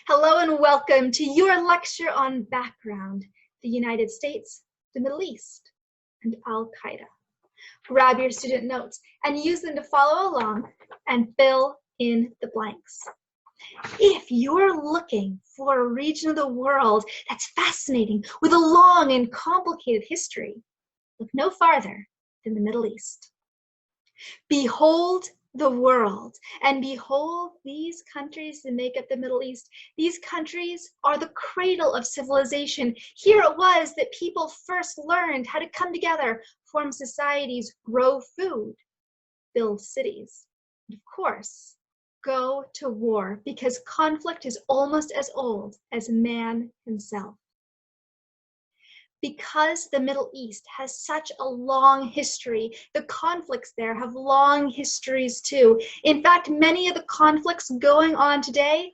Hello and welcome to your lecture on background, the United States, the Middle East, and al-Qaeda. Grab your student notes and use them to follow along and fill in the blanks. If you're looking for a region of the world that's fascinating with a long and complicated history, look no farther than the Middle East. Behold the world, and behold these countries that make up the Middle East. These countries are the cradle of civilization. Here it was that people first learned how to come together, form societies, grow food, build cities, and of course, go to war, because conflict is almost as old as man himself. Because the Middle East has such a long history, the conflicts there have long histories too. In fact, many of the conflicts going on today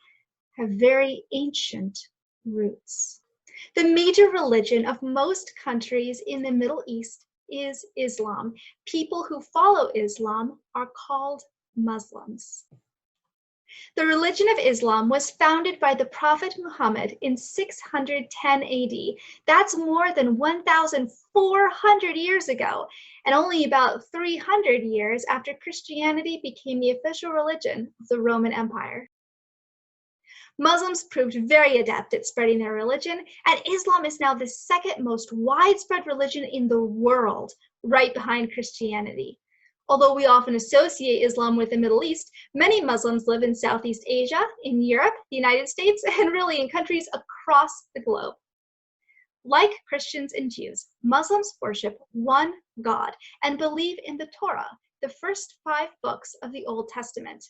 have very ancient roots. The major religion of most countries in the Middle East is Islam. People who follow Islam are called Muslims. The religion of Islam was founded by the Prophet Muhammad in 610 AD. That's more than 1,400 years ago, and only about 300 years after Christianity became the official religion of the Roman Empire. Muslims proved very adept at spreading their religion, and Islam is now the second most widespread religion in the world, right behind Christianity. Although we often associate Islam with the Middle East, many Muslims live in Southeast Asia, in Europe, the United States, and really in countries across the globe. Like Christians and Jews, Muslims worship one God and believe in the Torah, the first 5 books of the Old Testament.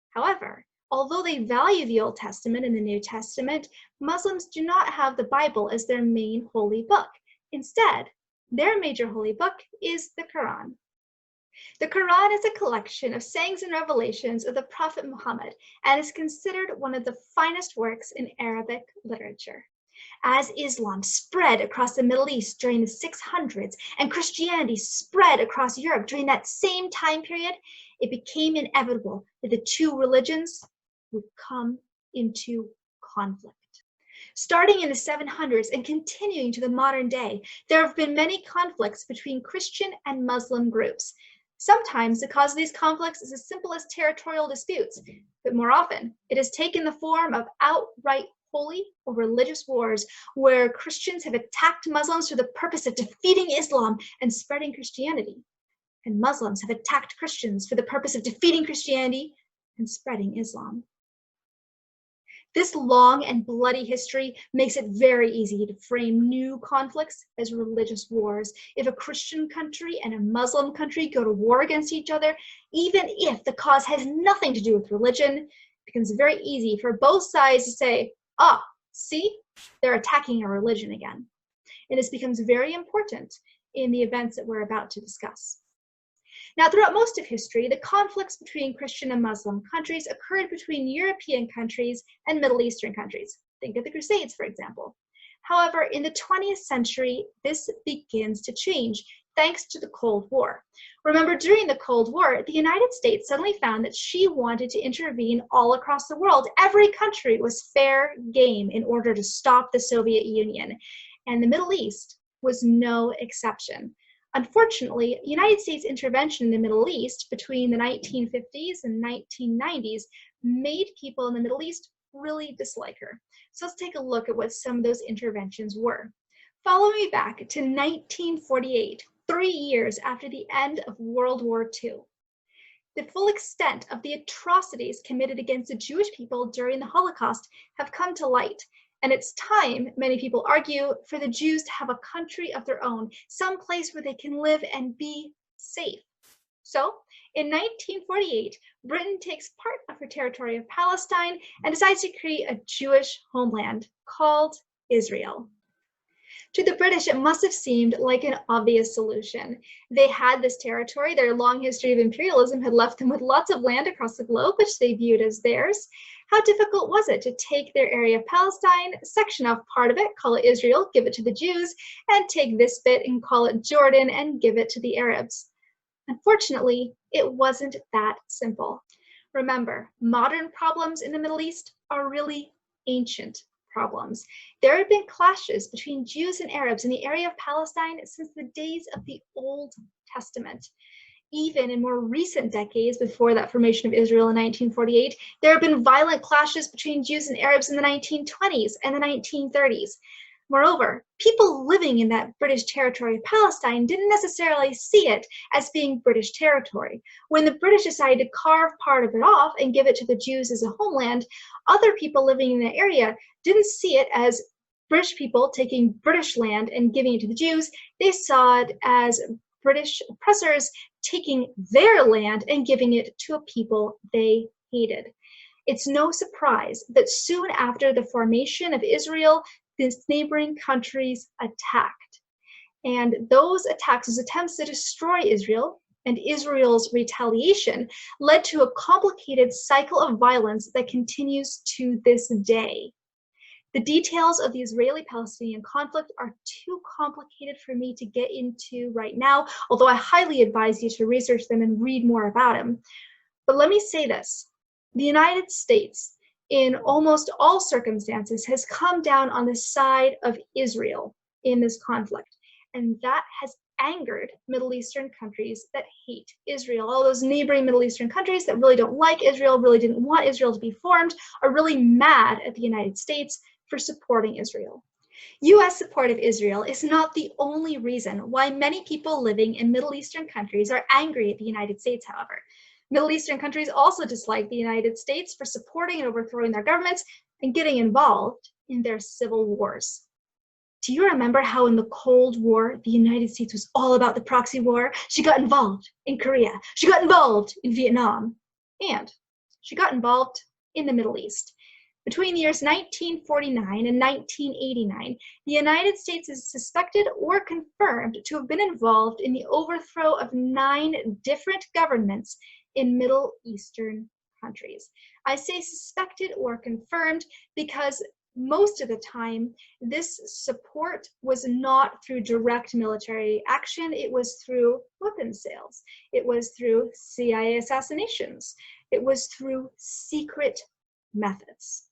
However, although they value the Old Testament and the New Testament, Muslims do not have the Bible as their main holy book. Instead, their major holy book is the Quran. The Quran is a collection of sayings and revelations of the Prophet Muhammad and is considered one of the finest works in Arabic literature. As Islam spread across the Middle East during the 600s and Christianity spread across Europe during that same time period, it became inevitable that the two religions would come into conflict. Starting in the 700s and continuing to the modern day, there have been many conflicts between Christian and Muslim groups. Sometimes the cause of these conflicts is as simple as territorial disputes, but more often it has taken the form of outright holy or religious wars where Christians have attacked Muslims for the purpose of defeating Islam and spreading Christianity, and Muslims have attacked Christians for the purpose of defeating Christianity and spreading Islam. This long and bloody history makes it very easy to frame new conflicts as religious wars. If a Christian country and a Muslim country go to war against each other, even if the cause has nothing to do with religion, it becomes very easy for both sides to say, see, they're attacking our religion again. And this becomes very important in the events that we're about to discuss. Now, throughout most of history, the conflicts between Christian and Muslim countries occurred between European countries and Middle Eastern countries. Think of the Crusades, for example. However, in the 20th century, this begins to change thanks to the Cold War. Remember, during the Cold War, the United States suddenly found that she wanted to intervene all across the world. Every country was fair game in order to stop the Soviet Union, and the Middle East was no exception. Unfortunately, United States intervention in the Middle East between the 1950s and 1990s made people in the Middle East really dislike her. So let's take a look at what some of those interventions were. Follow me back to 1948, 3 years after the end of World War II. The full extent of the atrocities committed against the Jewish people during the Holocaust have come to light. And it's time, many people argue, for the Jews to have a country of their own, some place where they can live and be safe. So, in 1948, Britain takes part of her territory of Palestine and decides to create a Jewish homeland called Israel. To the British, it must have seemed like an obvious solution. They had this territory. Their long history of imperialism had left them with lots of land across the globe, which they viewed as theirs. How difficult was it to take their area of Palestine, section off part of it, call it Israel, give it to the Jews, and take this bit and call it Jordan and give it to the Arabs? Unfortunately, it wasn't that simple. Remember, modern problems in the Middle East are really ancient problems. There have been clashes between Jews and Arabs in the area of Palestine since the days of the Old Testament. Even in more recent decades, before that formation of Israel in 1948, there have been violent clashes between Jews and Arabs in the 1920s and the 1930s. Moreover, people living in that British territory of Palestine didn't necessarily see it as being British territory. When the British decided to carve part of it off and give it to the Jews as a homeland, other people living in the area didn't see it as British people taking British land and giving it to the Jews. They saw it as British oppressors taking their land and giving it to a people they hated. It's no surprise that soon after the formation of Israel, these neighboring countries attacked. And those attacks, those attempts to destroy Israel and Israel's retaliation, led to a complicated cycle of violence that continues to this day. The details of the Israeli-Palestinian conflict are too complicated for me to get into right now, although I highly advise you to research them and read more about them. But let me say this. The United States, in almost all circumstances, has come down on the side of Israel in this conflict. And that has angered Middle Eastern countries that hate Israel. All those neighboring Middle Eastern countries that really don't like Israel, really didn't want Israel to be formed, are really mad at the United States for supporting Israel. US support of Israel is not the only reason why many people living in Middle Eastern countries are angry at the United States, however. Middle Eastern countries also dislike the United States for supporting and overthrowing their governments and getting involved in their civil wars. Do you remember how in the Cold War, the United States was all about the proxy war? She got involved in Korea, she got involved in Vietnam, and she got involved in the Middle East. Between the years 1949 and 1989, the United States is suspected or confirmed to have been involved in the overthrow of 9 different governments in Middle Eastern countries. I say suspected or confirmed because most of the time, this support was not through direct military action. It was through weapons sales. It was through CIA assassinations. It was through secret methods.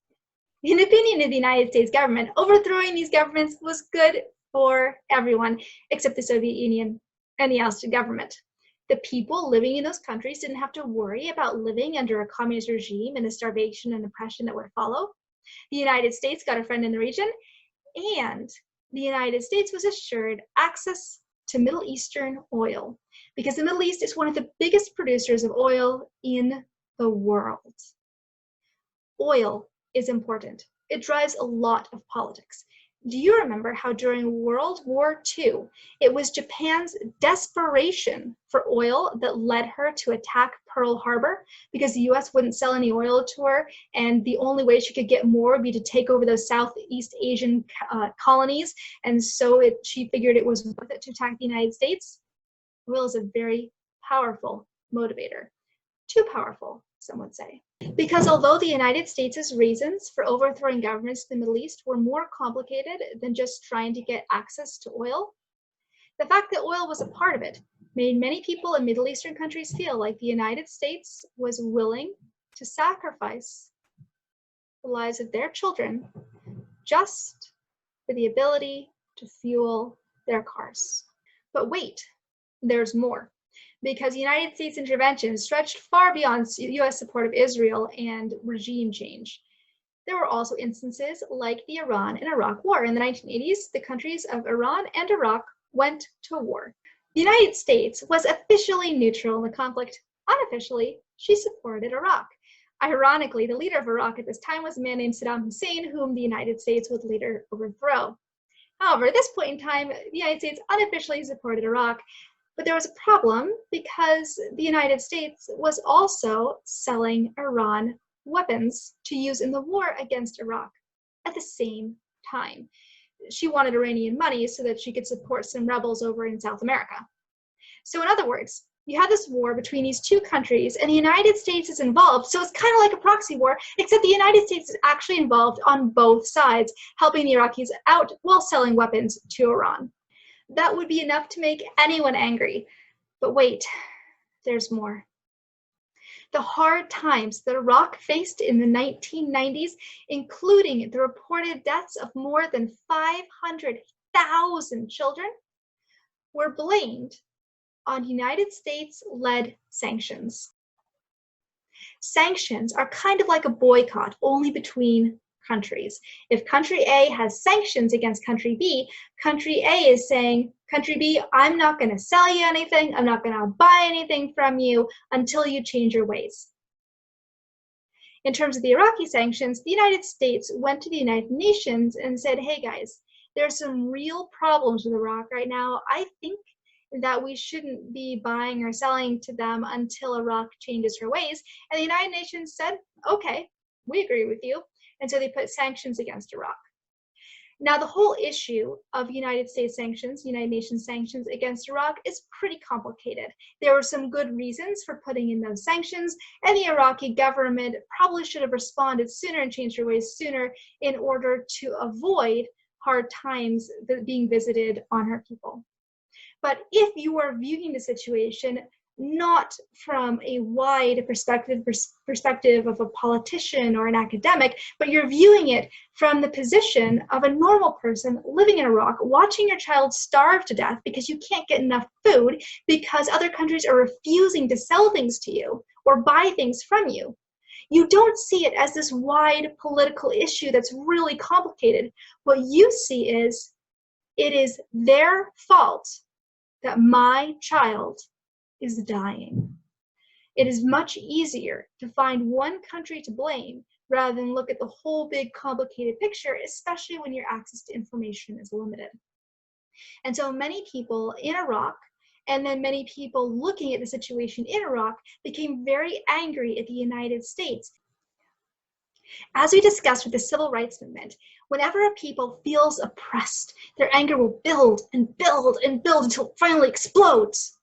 In the opinion of the United States government, overthrowing these governments was good for everyone except the Soviet Union and the ousted government. The people living in those countries didn't have to worry about living under a communist regime and the starvation and oppression that would follow. The United States got a friend in the region, and the United States was assured access to Middle Eastern oil because the Middle East is one of the biggest producers of oil in the world. Oil is important. It drives a lot of politics. Do you remember how during World War II, it was Japan's desperation for oil that led her to attack Pearl Harbor because the US wouldn't sell any oil to her, and the only way she could get more would be to take over those Southeast Asian colonies, and so she figured it was worth it to attack the United States? Oil is a very powerful motivator. Too powerful, some would say. Because although the United States' reasons for overthrowing governments in the Middle East were more complicated than just trying to get access to oil, the fact that oil was a part of it made many people in Middle Eastern countries feel like the United States was willing to sacrifice the lives of their children just for the ability to fuel their cars. But wait, there's more. Because the United States intervention stretched far beyond US support of Israel and regime change. There were also instances like the Iran and Iraq War. In the 1980s, the countries of Iran and Iraq went to war. The United States was officially neutral in the conflict. Unofficially, she supported Iraq. Ironically, the leader of Iraq at this time was a man named Saddam Hussein, whom the United States would later overthrow. However, at this point in time, the United States unofficially supported Iraq. But there was a problem because the United States was also selling Iran weapons to use in the war against Iraq at the same time. She wanted Iranian money so that she could support some rebels over in South America. So in other words, you have this war between these two countries and the United States is involved. So it's kind of like a proxy war, except the United States is actually involved on both sides, helping the Iraqis out while selling weapons to Iran. That would be enough to make anyone angry. But wait, there's more. The hard times that Iraq faced in the 1990s, including the reported deaths of more than 500,000 children, were blamed on United States-led sanctions. Sanctions are kind of like a boycott, only between countries. If country A has sanctions against country B, country A is saying, country B, I'm not going to sell you anything, I'm not going to buy anything from you until you change your ways. In terms of the Iraqi sanctions, the United States went to the United Nations and said, hey guys, there's some real problems with Iraq right now. I think that we shouldn't be buying or selling to them until Iraq changes her ways. And the United Nations said, okay, we agree with you. And so they put sanctions against Iraq. Now, the whole issue of United States sanctions, United Nations sanctions against Iraq is pretty complicated. There were some good reasons for putting in those sanctions, and the Iraqi government probably should have responded sooner and changed their ways sooner in order to avoid hard times being visited on her people. But if you are viewing the situation not from a wide perspective of a politician or an academic, but you're viewing it from the position of a normal person living in Iraq, watching your child starve to death because you can't get enough food because other countries are refusing to sell things to you or buy things from you. You don't see it as this wide political issue that's really complicated. What you see is it is their fault that my child is dying. It is much easier to find one country to blame rather than look at the whole big complicated picture, especially when your access to information is limited. And so many people in Iraq, and then many people looking at the situation in Iraq, became very angry at the United States. As we discussed with the civil rights movement, whenever a people feels oppressed, their anger will build and build and build until it finally explodes.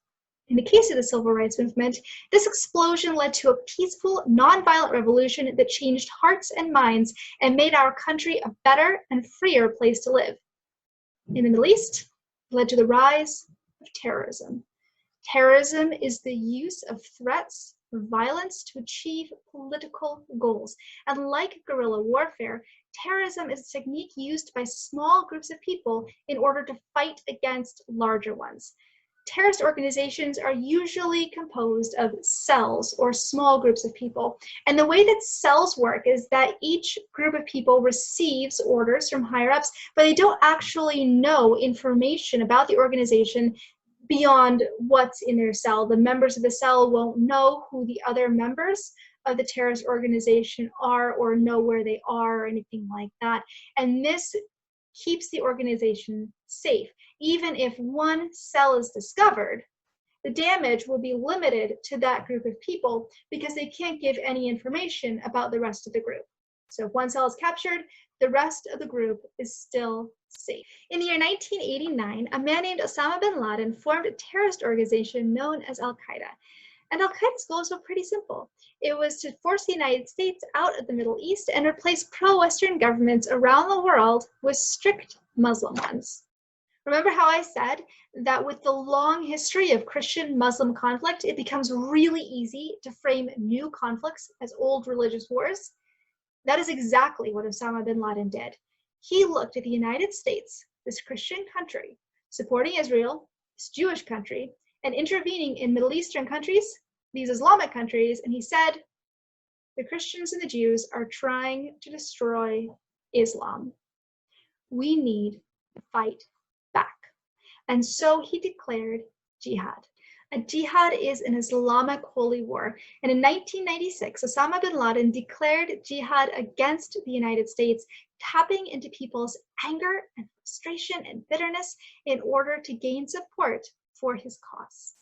In the case of the civil rights movement, this explosion led to a peaceful, nonviolent revolution that changed hearts and minds and made our country a better and freer place to live. In the Middle East, it led to the rise of terrorism. Terrorism is the use of threats or violence to achieve political goals. And like guerrilla warfare, terrorism is a technique used by small groups of people in order to fight against larger ones. Terrorist organizations are usually composed of cells or small groups of people. And the way that cells work is that each group of people receives orders from higher ups, but they don't actually know information about the organization beyond what's in their cell. The members of the cell won't know who the other members of the terrorist organization are or know where they are or anything like that. And this keeps the organization safe. Even if one cell is discovered, the damage will be limited to that group of people because they can't give any information about the rest of the group. So if one cell is captured, the rest of the group is still safe. In the year 1989, a man named Osama bin Laden formed a terrorist organization known as al-Qaeda. And al-Qaeda's goals were pretty simple. It was to force the United States out of the Middle East and replace pro-Western governments around the world with strict Muslim ones. Remember how I said that with the long history of Christian-Muslim conflict, it becomes really easy to frame new conflicts as old religious wars? That is exactly what Osama bin Laden did. He looked at the United States, this Christian country, supporting Israel, this Jewish country, and intervening in Middle Eastern countries, these Islamic countries, and he said, the Christians and the Jews are trying to destroy Islam. We need to fight back. And so he declared jihad. A jihad is an Islamic holy war. And in 1996, Osama bin Laden declared jihad against the United States, tapping into people's anger and frustration and bitterness in order to gain support for his cause.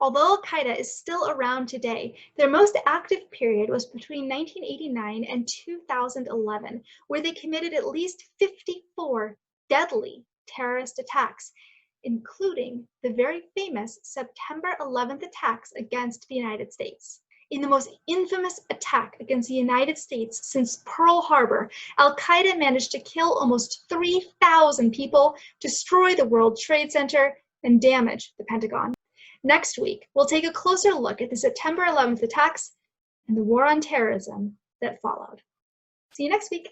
Although al-Qaeda is still around today, their most active period was between 1989 and 2011, where they committed at least 54 deadly terrorist attacks, including the very famous September 11th attacks against the United States. In the most infamous attack against the United States since Pearl Harbor, al-Qaeda managed to kill almost 3,000 people, destroy the World Trade Center, and damage the Pentagon. Next week, we'll take a closer look at the September 11th attacks and the war on terrorism that followed. See you next week.